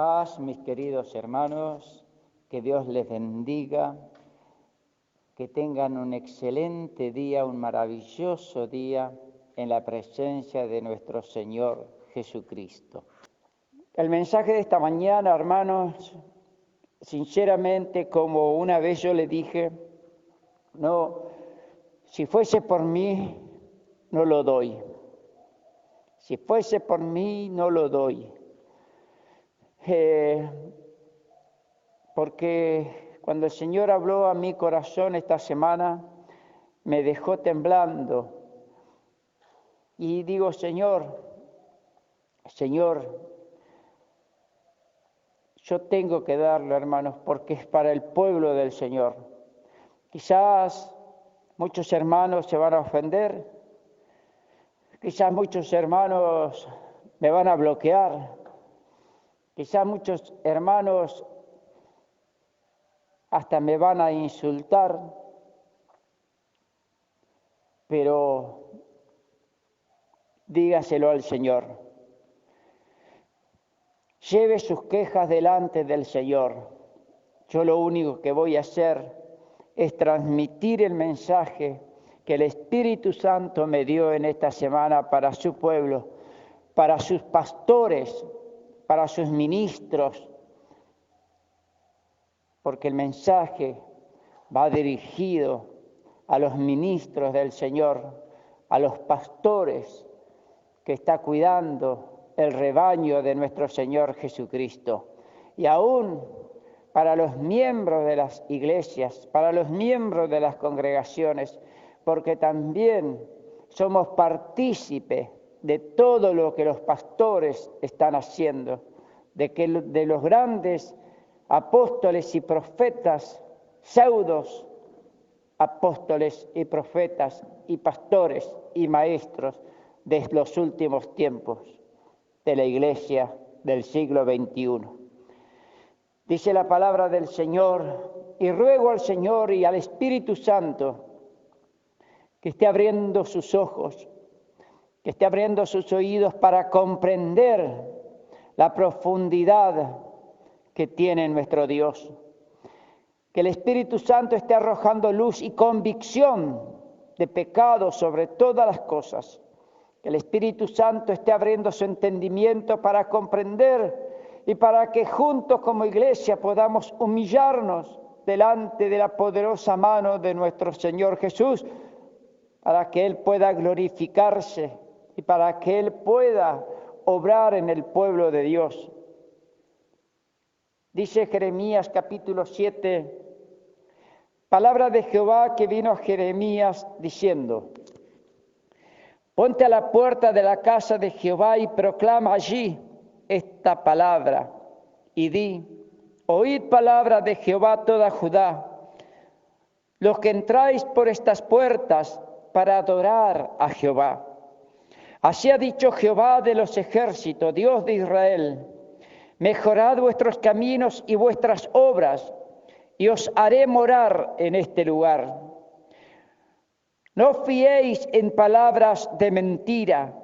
Paz, mis queridos hermanos, que Dios les bendiga, que tengan un excelente día, un maravilloso día en la presencia de nuestro Señor Jesucristo. El mensaje de esta mañana, hermanos, sinceramente, como una vez yo le dije, no, si fuese por mí, no lo doy. Si fuese por mí, no lo doy. Porque cuando el Señor habló a mi corazón esta semana, me dejó temblando. Y digo, Señor, yo tengo que darlo, hermanos, porque es para el pueblo del Señor. Quizás muchos hermanos se van a ofender, quizás muchos hermanos me van a bloquear, quizás muchos hermanos hasta me van a insultar, pero dígaselo al Señor. Lleve sus quejas delante del Señor. Yo lo único que voy a hacer es transmitir el mensaje que el Espíritu Santo me dio en esta semana para su pueblo, para sus pastores, para sus ministros, porque el mensaje va dirigido a los ministros del Señor, a los pastores que está cuidando el rebaño de nuestro Señor Jesucristo. Y aún para los miembros de las iglesias, para los miembros de las congregaciones, porque también somos partícipes de todo lo que los pastores están haciendo, de los grandes apóstoles y profetas, pseudos apóstoles y profetas y pastores y maestros de los últimos tiempos de la Iglesia del siglo XXI. Dice la palabra del Señor, y ruego al Señor y al Espíritu Santo que esté abriendo sus ojos, que esté abriendo sus oídos para comprender la profundidad que tiene nuestro Dios. Que el Espíritu Santo esté arrojando luz y convicción de pecado sobre todas las cosas. Que el Espíritu Santo esté abriendo su entendimiento para comprender y para que juntos como iglesia podamos humillarnos delante de la poderosa mano de nuestro Señor Jesús, para que Él pueda glorificarse y para que Él pueda obrar en el pueblo de Dios. Dice Jeremías capítulo 7, palabra de Jehová que vino a Jeremías diciendo: ponte a la puerta de la casa de Jehová y proclama allí esta palabra y di: oíd palabra de Jehová toda Judá, los que entráis por estas puertas para adorar a Jehová. Así ha dicho Jehová de los ejércitos, Dios de Israel: mejorad vuestros caminos y vuestras obras, y os haré morar en este lugar. No fiéis en palabras de mentira,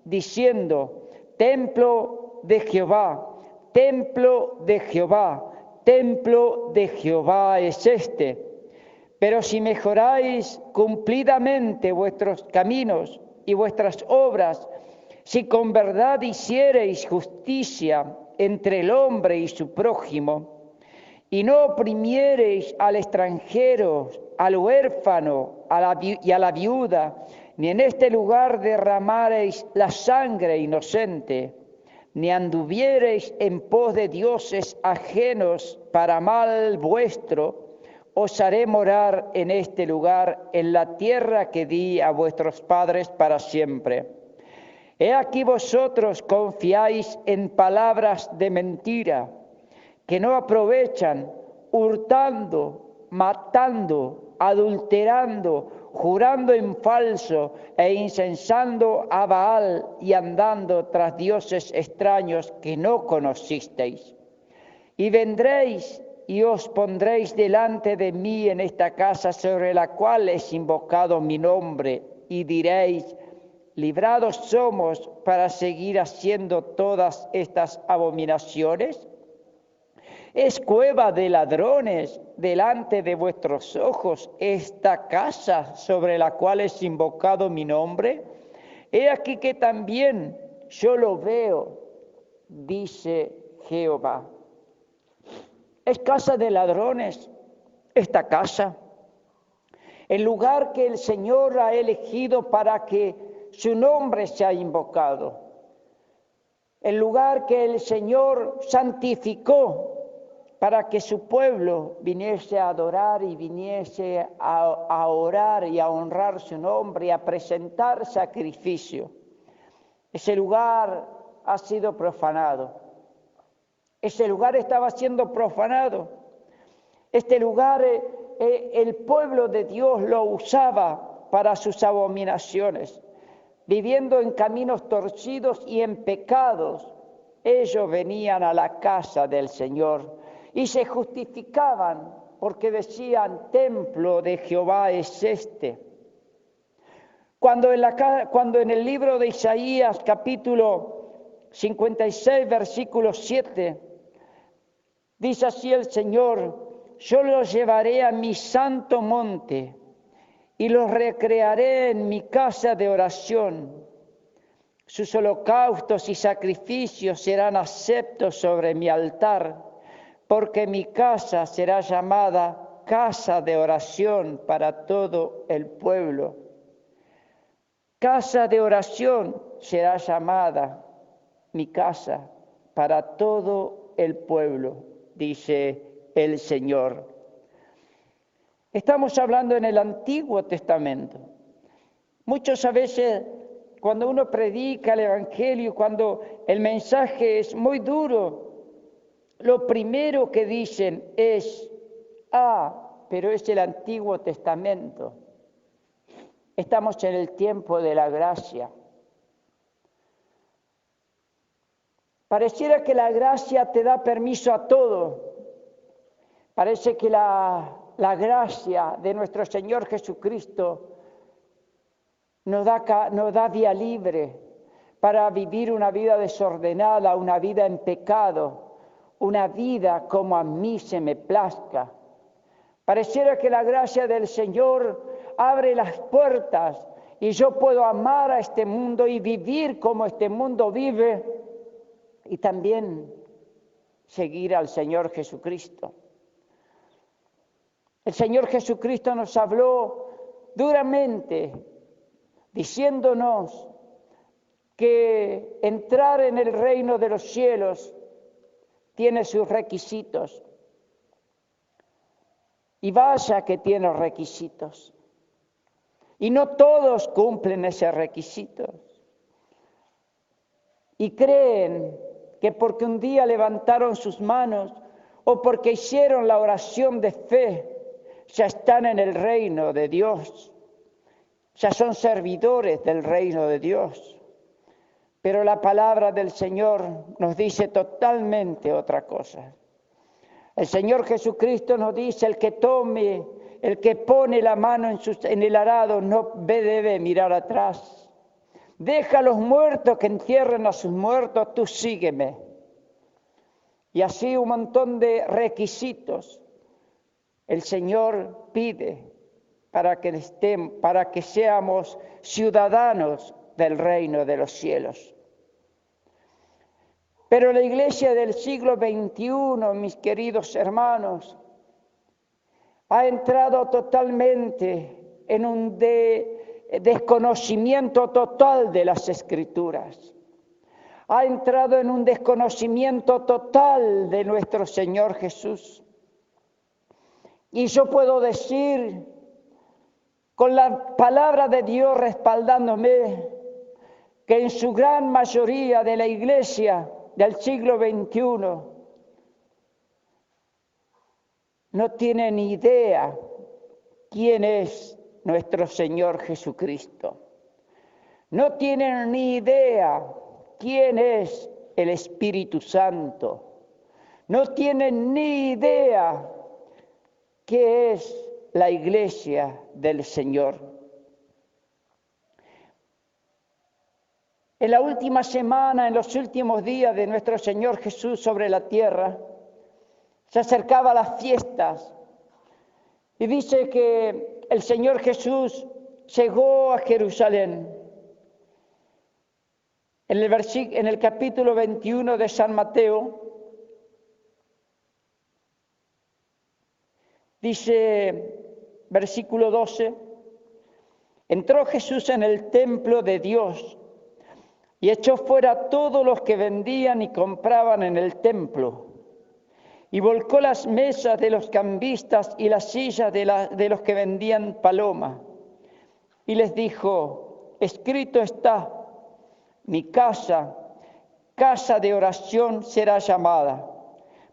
diciendo: templo de Jehová, templo de Jehová, templo de Jehová es este. Pero si mejoráis cumplidamente vuestros caminos y vuestras obras, si con verdad hiciereis justicia entre el hombre y su prójimo, y no oprimiereis al extranjero, al huérfano y a la viuda, ni en este lugar derramareis la sangre inocente, ni anduviereis en pos de dioses ajenos para mal vuestro, os haré morar en este lugar, en la tierra que di a vuestros padres para siempre. He aquí vosotros confiáis en palabras de mentira, que no aprovechan, hurtando, matando, adulterando, jurando en falso e incensando a Baal y andando tras dioses extraños que no conocisteis. Y vendréis y os pondréis delante de mí en esta casa sobre la cual es invocado mi nombre, y diréis: librados somos para seguir haciendo todas estas abominaciones. ¿Es cueva de ladrones delante de vuestros ojos esta casa sobre la cual es invocado mi nombre? He aquí que también yo lo veo, dice Jehová. ¿Es casa de ladrones esta casa? El lugar que el Señor ha elegido para que su nombre sea invocado. El lugar que el Señor santificó para que su pueblo viniese a adorar y viniese a orar y a honrar su nombre y a presentar sacrificio. Ese lugar ha sido profanado. Ese lugar estaba siendo profanado. Este lugar el pueblo de Dios lo usaba para sus abominaciones. Viviendo en caminos torcidos y en pecados, ellos venían a la casa del Señor y se justificaban porque decían, templo de Jehová es este. Cuando en el libro de Isaías, capítulo 56, versículo 7, dice así el Señor, yo los llevaré a mi santo monte y los recrearé en mi casa de oración. Sus holocaustos y sacrificios serán aceptos sobre mi altar, porque mi casa será llamada casa de oración para todo el pueblo. Casa de oración será llamada mi casa para todo el pueblo, dice el Señor. Estamos hablando en el Antiguo Testamento. Muchos a veces, cuando uno predica el Evangelio, cuando el mensaje es muy duro, lo primero que dicen es, pero es el Antiguo Testamento. Estamos en el tiempo de la gracia. Pareciera que la gracia te da permiso a todo. Parece que la gracia de nuestro Señor Jesucristo nos da vía libre para vivir una vida desordenada, una vida en pecado, una vida como a mí se me plazca. Pareciera que la gracia del Señor abre las puertas y yo puedo amar a este mundo y vivir como este mundo vive y también seguir al Señor Jesucristo. El Señor Jesucristo nos habló duramente diciéndonos que entrar en el reino de los cielos tiene sus requisitos. Y vaya que tiene requisitos. Y no todos cumplen ese requisito. Y creen que porque un día levantaron sus manos o porque hicieron la oración de fe, ya están en el reino de Dios. Ya son servidores del reino de Dios. Pero la palabra del Señor nos dice totalmente otra cosa. El Señor Jesucristo nos dice, el que pone la mano en el arado no debe mirar atrás. Deja a los muertos que entierren a sus muertos, tú sígueme. Y así un montón de requisitos el Señor pide para que seamos ciudadanos del reino de los cielos. Pero la iglesia del siglo XXI, mis queridos hermanos, ha entrado totalmente en un desconocimiento total de las Escrituras. Ha entrado en un desconocimiento total de nuestro Señor Jesús. Y yo puedo decir, con la palabra de Dios respaldándome, que en su gran mayoría de la iglesia del siglo XXI no tiene ni idea quién es nuestro Señor Jesucristo. No tienen ni idea quién es el Espíritu Santo. No tienen ni idea qué es la iglesia del Señor. En la última semana, en los últimos días de nuestro Señor Jesús sobre la tierra, Se acercaba a las fiestas. Y dice que el Señor Jesús llegó a Jerusalén. En el capítulo 21 de San Mateo, dice, versículo 12, entró Jesús en el templo de Dios y echó fuera a todos los que vendían y compraban en el templo. Y volcó las mesas de los cambistas y las sillas de los que vendían paloma. Y les dijo, escrito está, mi casa, casa de oración será llamada,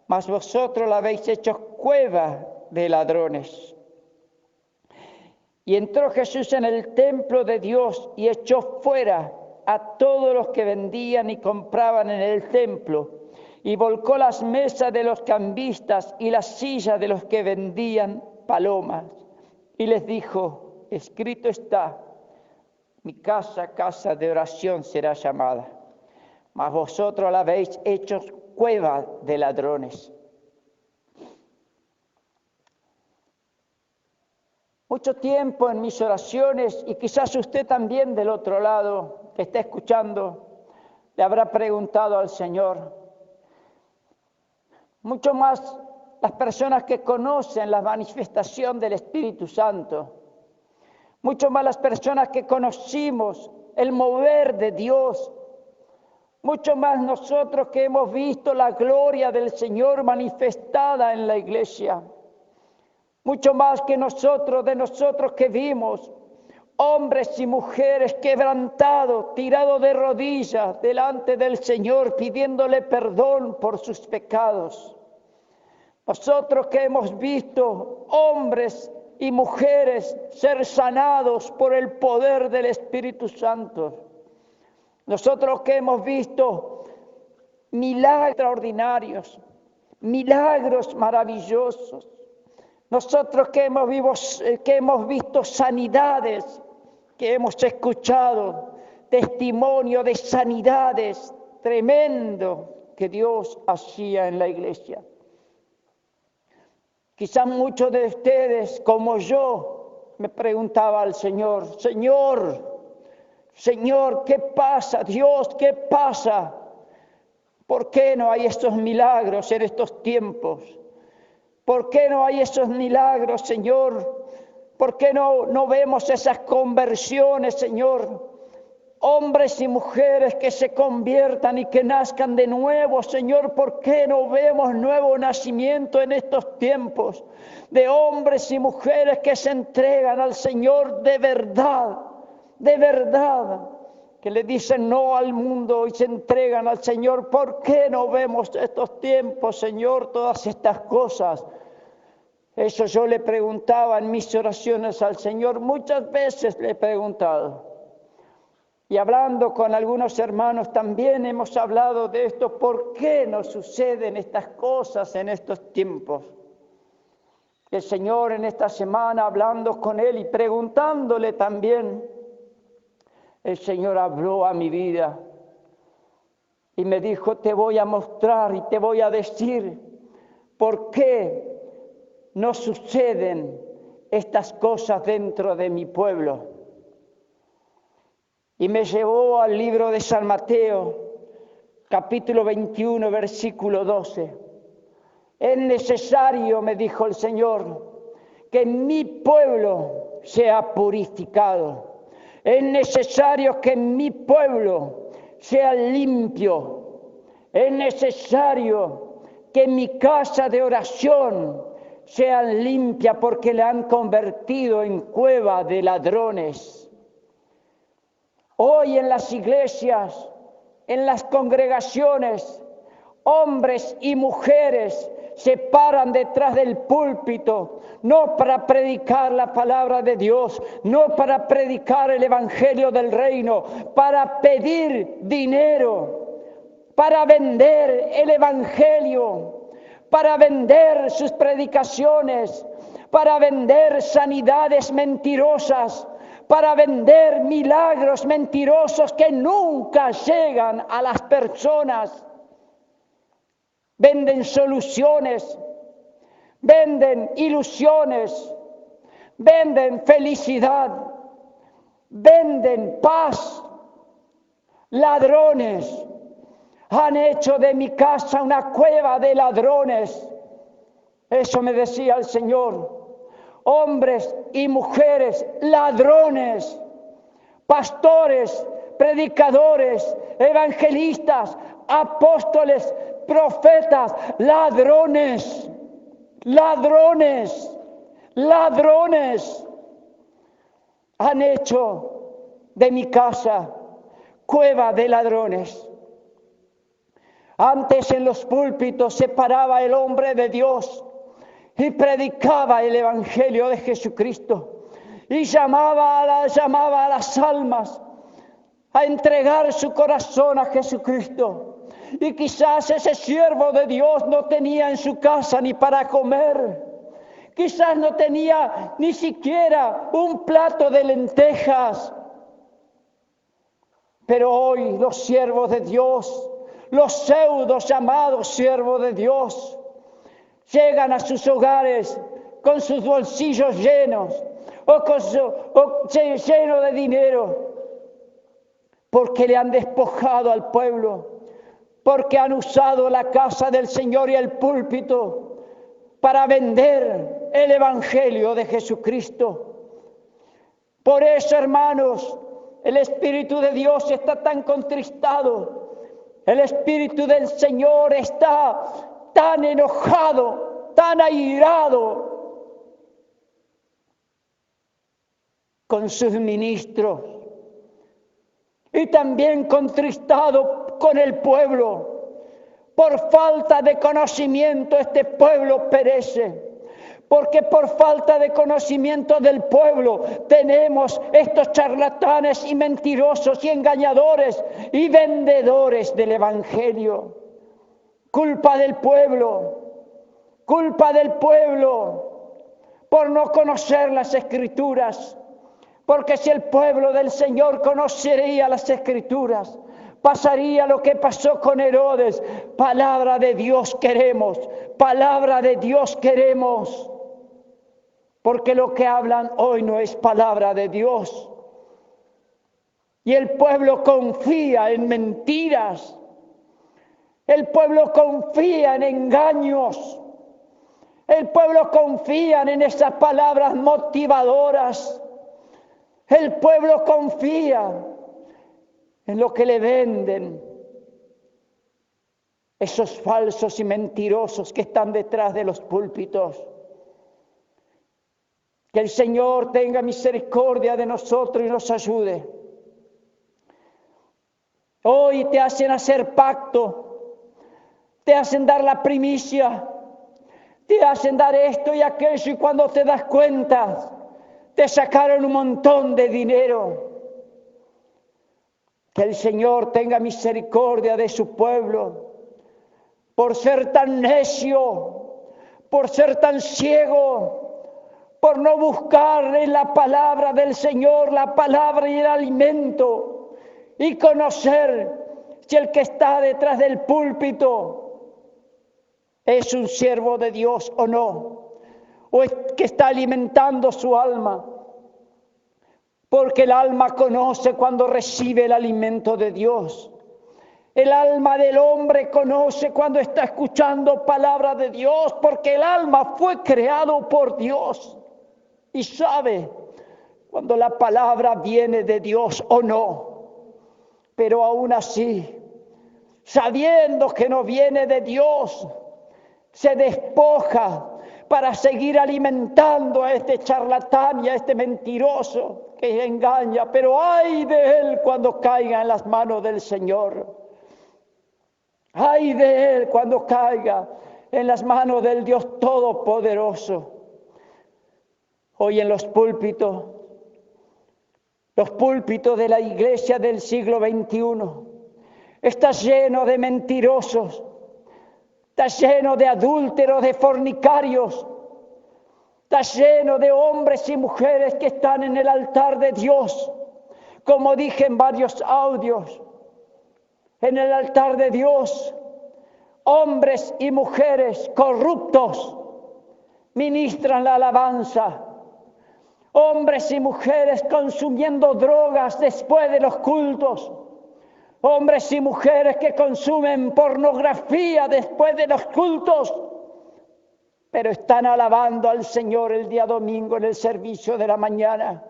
mas vosotros la habéis hecho cueva de ladrones. Y entró Jesús en el templo de Dios y echó fuera a todos los que vendían y compraban en el templo. Y volcó las mesas de los cambistas y las sillas de los que vendían palomas. Y les dijo, escrito está, mi casa, casa de oración será llamada, mas vosotros la habéis hecho cueva de ladrones. Mucho tiempo en mis oraciones, y quizás usted también del otro lado que está escuchando, le habrá preguntado al Señor. Mucho más las personas que conocen la manifestación del Espíritu Santo. Mucho más las personas que conocimos el mover de Dios. Mucho más nosotros que hemos visto la gloria del Señor manifestada en la iglesia. Mucho más que nosotros que vimos hombres y mujeres quebrantados, tirados de rodillas delante del Señor, pidiéndole perdón por sus pecados. Nosotros que hemos visto hombres y mujeres ser sanados por el poder del Espíritu Santo. Nosotros que hemos visto milagros extraordinarios, milagros maravillosos. Nosotros que hemos visto sanidades, que hemos escuchado testimonio de sanidades tremendo que Dios hacía en la iglesia. Quizás muchos de ustedes, como yo, me preguntaba al Señor, Señor, ¿qué pasa? Dios, ¿qué pasa? ¿Por qué no hay estos milagros en estos tiempos? ¿Por qué no hay esos milagros, Señor? ¿Por qué no vemos esas conversiones, Señor? Hombres y mujeres que se conviertan y que nazcan de nuevo, Señor. ¿Por qué no vemos nuevo nacimiento en estos tiempos? De hombres y mujeres que se entregan al Señor de verdad, que le dicen no al mundo y se entregan al Señor. ¿Por qué no vemos estos tiempos, Señor, todas estas cosas? Eso yo le preguntaba en mis oraciones al Señor, muchas veces le he preguntado. Y hablando con algunos hermanos también hemos hablado de esto, ¿por qué nos suceden estas cosas en estos tiempos? El Señor en esta semana, hablando con Él y preguntándole también, el Señor habló a mi vida y me dijo, te voy a mostrar y te voy a decir por qué no suceden estas cosas dentro de mi pueblo. Y me llevó al libro de San Mateo, capítulo 21, versículo 12. Es necesario, me dijo el Señor, que mi pueblo sea purificado. Es necesario que mi pueblo sea limpio. Es necesario que mi casa de oración sea limpia porque la han convertido en cueva de ladrones. Hoy en las iglesias, en las congregaciones, hombres y mujeres se paran detrás del púlpito, no para predicar la palabra de Dios, no para predicar el evangelio del reino, para pedir dinero, para vender el evangelio, para vender sus predicaciones, para vender sanidades mentirosas, para vender milagros mentirosos que nunca llegan a las personas. Venden soluciones, venden ilusiones, venden felicidad, venden paz. Ladrones han hecho de mi casa una cueva de ladrones. Eso me decía el Señor. Hombres y mujeres ladrones, pastores, predicadores, evangelistas, apóstoles, profetas, ladrones, ladrones, ladrones, han hecho de mi casa cueva de ladrones. Antes en los púlpitos se paraba el hombre de Dios y predicaba el Evangelio de Jesucristo y llamaba a las almas a entregar su corazón a Jesucristo. Y quizás ese siervo de Dios no tenía en su casa ni para comer. Quizás no tenía ni siquiera un plato de lentejas. Pero hoy los siervos de Dios, los pseudos llamados siervos de Dios, llegan a sus hogares con sus bolsillos llenos o llenos de dinero, porque le han despojado al pueblo, porque han usado la casa del Señor y el púlpito para vender el Evangelio de Jesucristo. Por eso, hermanos, el Espíritu de Dios está tan contristado. El Espíritu del Señor está tan enojado, tan airado con sus ministros y también contristado con el pueblo. Por falta de conocimiento este pueblo perece. Porque por falta de conocimiento del pueblo tenemos estos charlatanes y mentirosos y engañadores y vendedores del Evangelio. Culpa del pueblo por no conocer las Escrituras. Porque si el pueblo del Señor conocería las Escrituras, pasaría lo que pasó con Herodes. Palabra de Dios queremos, palabra de Dios queremos. Porque lo que hablan hoy no es palabra de Dios. Y el pueblo confía en mentiras. El pueblo confía en engaños. El pueblo confía en esas palabras motivadoras. El pueblo confía en lo que le venden esos falsos y mentirosos que están detrás de los púlpitos. Que el Señor tenga misericordia de nosotros y nos ayude. Hoy te hacen hacer pacto, te hacen dar la primicia, te hacen dar esto y aquello, y cuando te das cuenta, te sacaron un montón de dinero. Que el Señor tenga misericordia de su pueblo, por ser tan necio, por ser tan ciego, por no buscar en la palabra del Señor, la palabra y el alimento, y conocer si el que está detrás del púlpito es un siervo de Dios o no, o es que está alimentando su alma. Porque el alma conoce cuando recibe el alimento de Dios. El alma del hombre conoce cuando está escuchando palabra de Dios, porque el alma fue creado por Dios y sabe cuando la palabra viene de Dios o no. Pero aún así, sabiendo que no viene de Dios, se despoja para seguir alimentando a este charlatán y a este mentiroso que engaña. Pero ay de él cuando caiga en las manos del Señor. Ay de él cuando caiga en las manos del Dios Todopoderoso. Hoy en los púlpitos de la iglesia del siglo XXI, está lleno de mentirosos, está lleno de adúlteros, de fornicarios, está lleno de hombres y mujeres que están en el altar de Dios, como dije en varios audios, en el altar de Dios, hombres y mujeres corruptos ministran la alabanza. Hombres y mujeres consumiendo drogas después de los cultos. Hombres y mujeres que consumen pornografía después de los cultos. Pero están alabando al Señor el día domingo en el servicio de la mañana.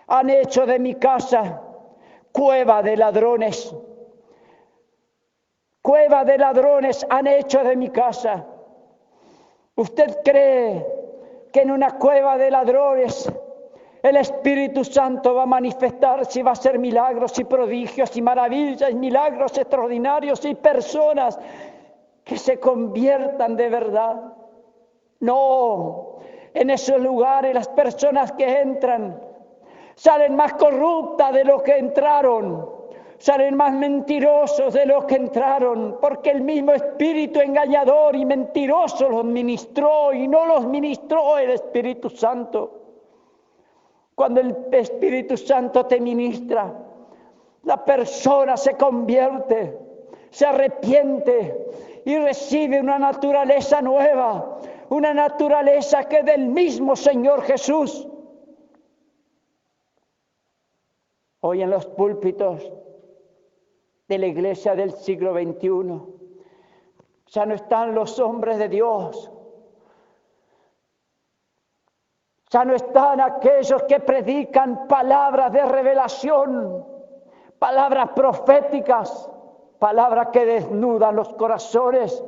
Han hecho de mi casa cueva de ladrones. Cueva de ladrones han hecho de mi casa. ¿Usted cree que en una cueva de ladrones el Espíritu Santo va a manifestarse y va a hacer milagros y prodigios y maravillas y milagros extraordinarios y personas que se conviertan de verdad? No, en esos lugares las personas que entran salen más corruptas de lo que entraron, salen más mentirosos de lo que entraron, porque el mismo espíritu engañador y mentiroso los ministró y no los ministró el Espíritu Santo. Cuando el Espíritu Santo te ministra, la persona se convierte, se arrepiente y recibe una naturaleza nueva, una naturaleza que es del mismo Señor Jesús. Hoy en los púlpitos de la iglesia del siglo XXI ya no están los hombres de Dios. Ya no están aquellos que predican palabras de revelación, palabras proféticas, palabras que desnudan los corazones.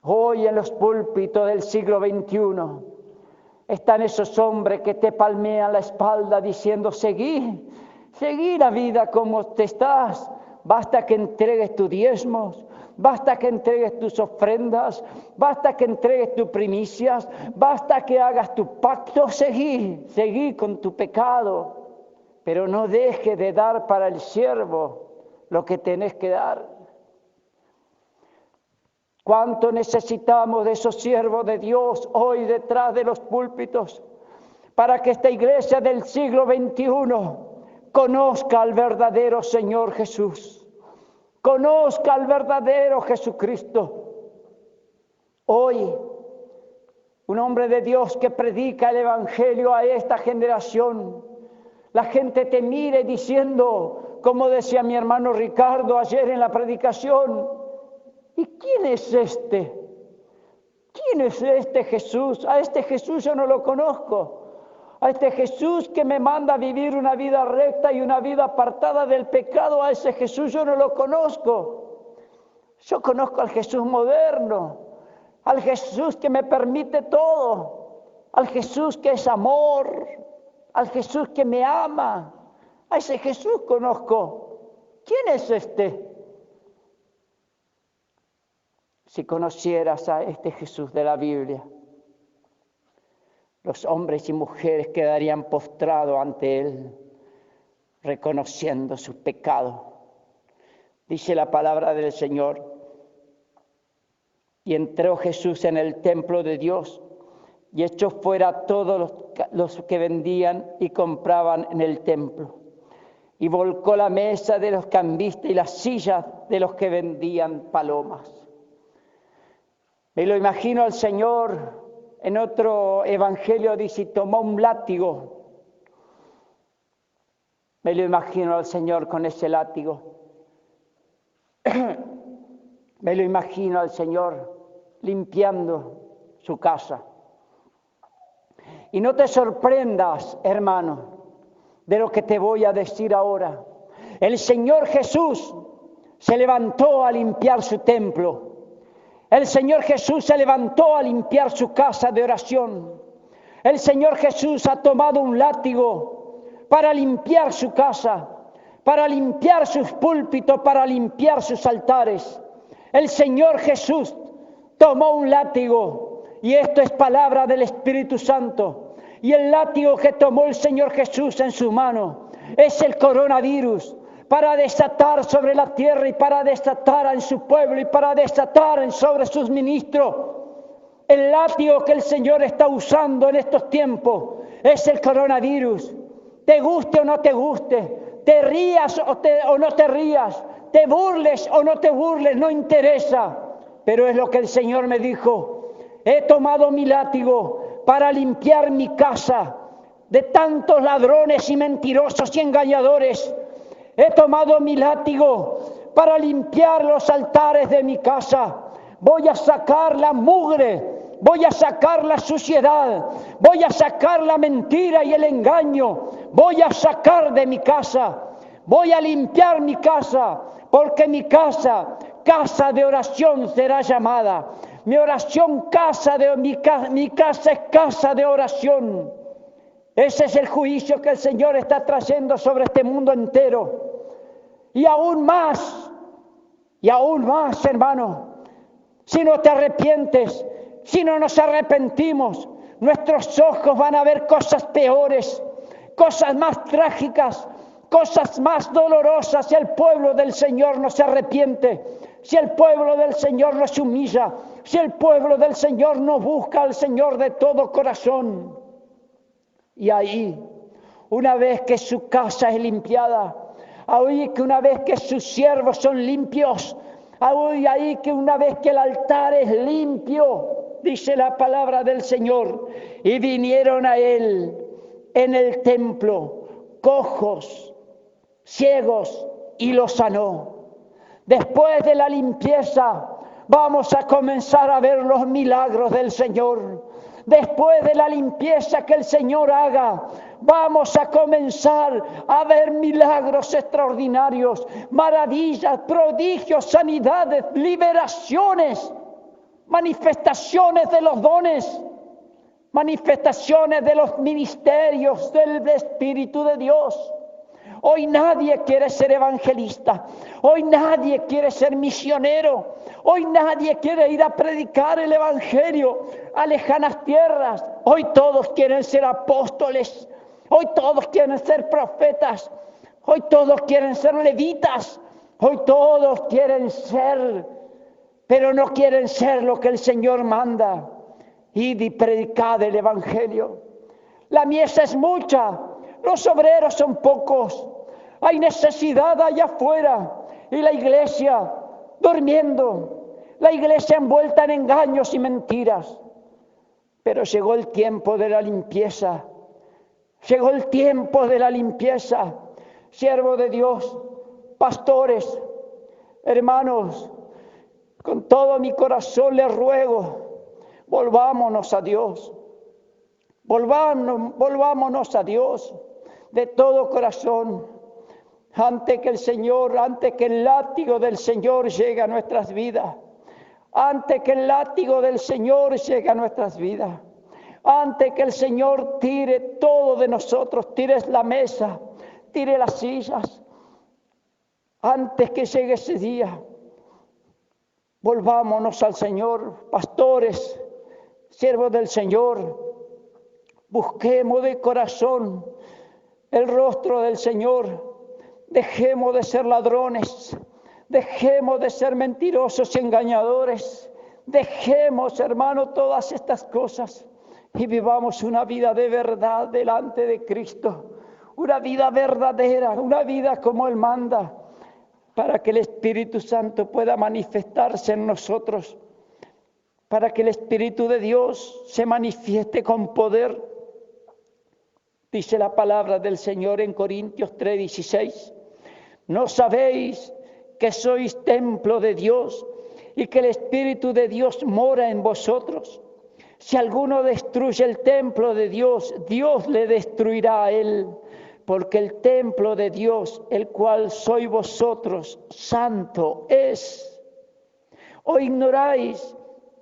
Hoy en los púlpitos del siglo XXI están esos hombres que te palmean la espalda diciendo: seguí la vida como te estás. Basta que entregues tus diezmos, basta que entregues tus ofrendas, basta que entregues tus primicias, basta que hagas tu pacto. Seguí con tu pecado, pero no dejes de dar para el siervo lo que tenés que dar. ¿Cuánto necesitamos de esos siervos de Dios hoy detrás de los púlpitos para que esta iglesia del siglo XXI conozca al verdadero Señor Jesús, conozca al verdadero Jesucristo? Hoy, un hombre de Dios que predica el Evangelio a esta generación, la gente te mire diciendo, como decía mi hermano Ricardo ayer en la predicación: ¿y quién es este? ¿Quién es este Jesús? A este Jesús yo no lo conozco. A este Jesús que me manda a vivir una vida recta y una vida apartada del pecado, a ese Jesús yo no lo conozco. Yo conozco al Jesús moderno, al Jesús que me permite todo, al Jesús que es amor, al Jesús que me ama. A ese Jesús conozco. ¿Quién es este? Si conocieras a este Jesús de la Biblia, los hombres y mujeres quedarían postrados ante Él, reconociendo su pecado. Dice la palabra del Señor: y entró Jesús en el templo de Dios y echó fuera a todos los que vendían y compraban en el templo, y volcó la mesa de los cambistas y las sillas de los que vendían palomas. Me lo imagino al Señor. En otro evangelio dice: tomó un látigo. Me lo imagino al Señor con ese látigo. Me lo imagino al Señor limpiando su casa. Y no te sorprendas, hermano, de lo que te voy a decir ahora. El Señor Jesús se levantó a limpiar su templo. El Señor Jesús se levantó a limpiar su casa de oración. El Señor Jesús ha tomado un látigo para limpiar su casa, para limpiar sus púlpitos, para limpiar sus altares. El Señor Jesús tomó un látigo, y esto es palabra del Espíritu Santo. Y el látigo que tomó el Señor Jesús en su mano es el coronavirus, para desatar sobre la tierra y para desatar en su pueblo y para desatar sobre sus ministros. El látigo que el Señor está usando en estos tiempos es el coronavirus. Te guste o no te guste, te rías o no te rías, te burles o no te burles, no interesa. Pero es lo que el Señor me dijo: He tomado mi látigo para limpiar mi casa de tantos ladrones y mentirosos y engañadores. He tomado mi látigo para limpiar los altares de mi casa. Voy a sacar la mugre, voy a sacar la suciedad, voy a sacar la mentira y el engaño. Voy a sacar de mi casa, voy a limpiar mi casa, porque mi casa, casa de oración será llamada. Mi oración, mi casa es casa de oración. Ese es el juicio que el Señor está trayendo sobre este mundo entero. Y aún más, hermano, si no te arrepientes, si no nos arrepentimos, nuestros ojos van a ver cosas peores, cosas más trágicas, cosas más dolorosas si el pueblo del Señor no se arrepiente, si el pueblo del Señor no se humilla, si el pueblo del Señor no busca al Señor de todo corazón. Y ahí, una vez que su casa es limpiada, ahí que una vez que sus siervos son limpios, ahí que una vez que el altar es limpio, dice la palabra del Señor, y vinieron a él en el templo cojos, ciegos, y los sanó. Después de la limpieza vamos a comenzar a ver los milagros del Señor. Después de la limpieza que el Señor haga, vamos a comenzar a ver milagros extraordinarios, maravillas, prodigios, sanidades, liberaciones, manifestaciones de los dones, manifestaciones de los ministerios del Espíritu de Dios. Hoy nadie quiere ser evangelista, hoy nadie quiere ser misionero, hoy nadie quiere ir a predicar el evangelio a lejanas tierras. Hoy todos quieren ser apóstoles, hoy todos quieren ser profetas, hoy todos quieren ser levitas, hoy todos quieren ser, pero no quieren ser lo que el Señor manda. Id y predicad el evangelio. La mies es mucha, los obreros son pocos. Hay necesidad allá afuera y la iglesia durmiendo, la iglesia envuelta en engaños y mentiras. Pero llegó el tiempo de la limpieza, llegó el tiempo de la limpieza. Siervo de Dios, pastores, hermanos, con todo mi corazón les ruego, volvámonos a Dios, volvámonos a Dios de todo corazón. Antes que el látigo del Señor llegue a nuestras vidas, antes que el látigo del Señor llegue a nuestras vidas, antes que el Señor tire todo de nosotros, tire la mesa, tire las sillas, antes que llegue ese día, volvámonos al Señor, pastores, siervos del Señor, busquemos de corazón el rostro del Señor. Dejemos de ser ladrones, dejemos de ser mentirosos y engañadores, dejemos, hermano, todas estas cosas y vivamos una vida de verdad delante de Cristo, una vida verdadera, una vida como Él manda, para que el Espíritu Santo pueda manifestarse en nosotros, para que el Espíritu de Dios se manifieste con poder. Dice la palabra del Señor en Corintios 3:16. ¿No sabéis que sois templo de Dios y que el Espíritu de Dios mora en vosotros? Si alguno destruye el templo de Dios, Dios le destruirá a él, porque el templo de Dios, el cual sois vosotros, santo es. ¿O ignoráis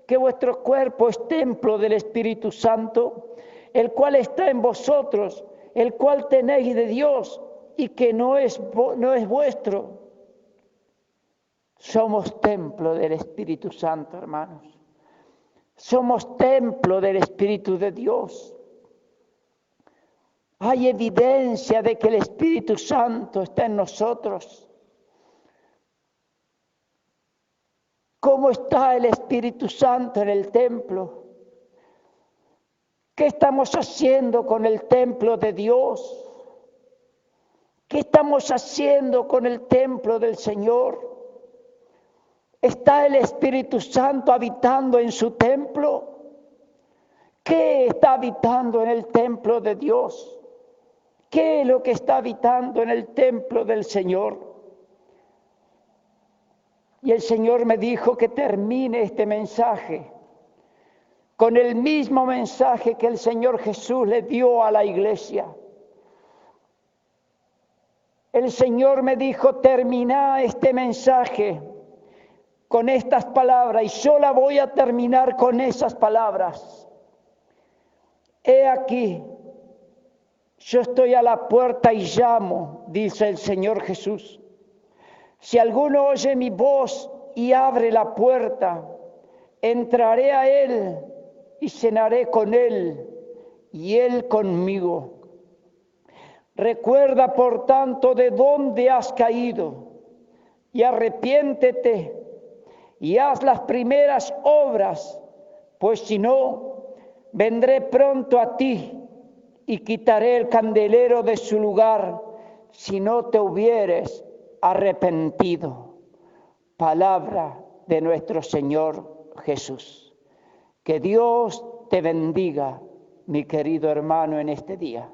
que vuestro cuerpo es templo del Espíritu Santo, el cual está en vosotros, el cual tenéis de Dios y que no es vuestro? Somos templo del Espíritu Santo, hermanos. Somos templo del Espíritu de Dios. Hay evidencia de que el Espíritu Santo está en nosotros. ¿Cómo está el Espíritu Santo en el templo? ¿Qué estamos haciendo con el templo de Dios? ¿Qué estamos haciendo con el templo del Señor? ¿Está el Espíritu Santo habitando en su templo? ¿Qué está habitando en el templo de Dios? ¿Qué es lo que está habitando en el templo del Señor? Y el Señor me dijo que termine este mensaje con el mismo mensaje que el Señor Jesús le dio a la iglesia. El Señor me dijo, termina este mensaje con estas palabras, y yo la voy a terminar con esas palabras. He aquí, yo estoy a la puerta y llamo, dice el Señor Jesús. Si alguno oye mi voz y abre la puerta, entraré a él y cenaré con él y él conmigo. Recuerda, por tanto, de dónde has caído y arrepiéntete y haz las primeras obras, pues si no, vendré pronto a ti y quitaré el candelero de su lugar si no te hubieres arrepentido. Palabra de nuestro Señor Jesús. Que Dios te bendiga, mi querido hermano, en este día.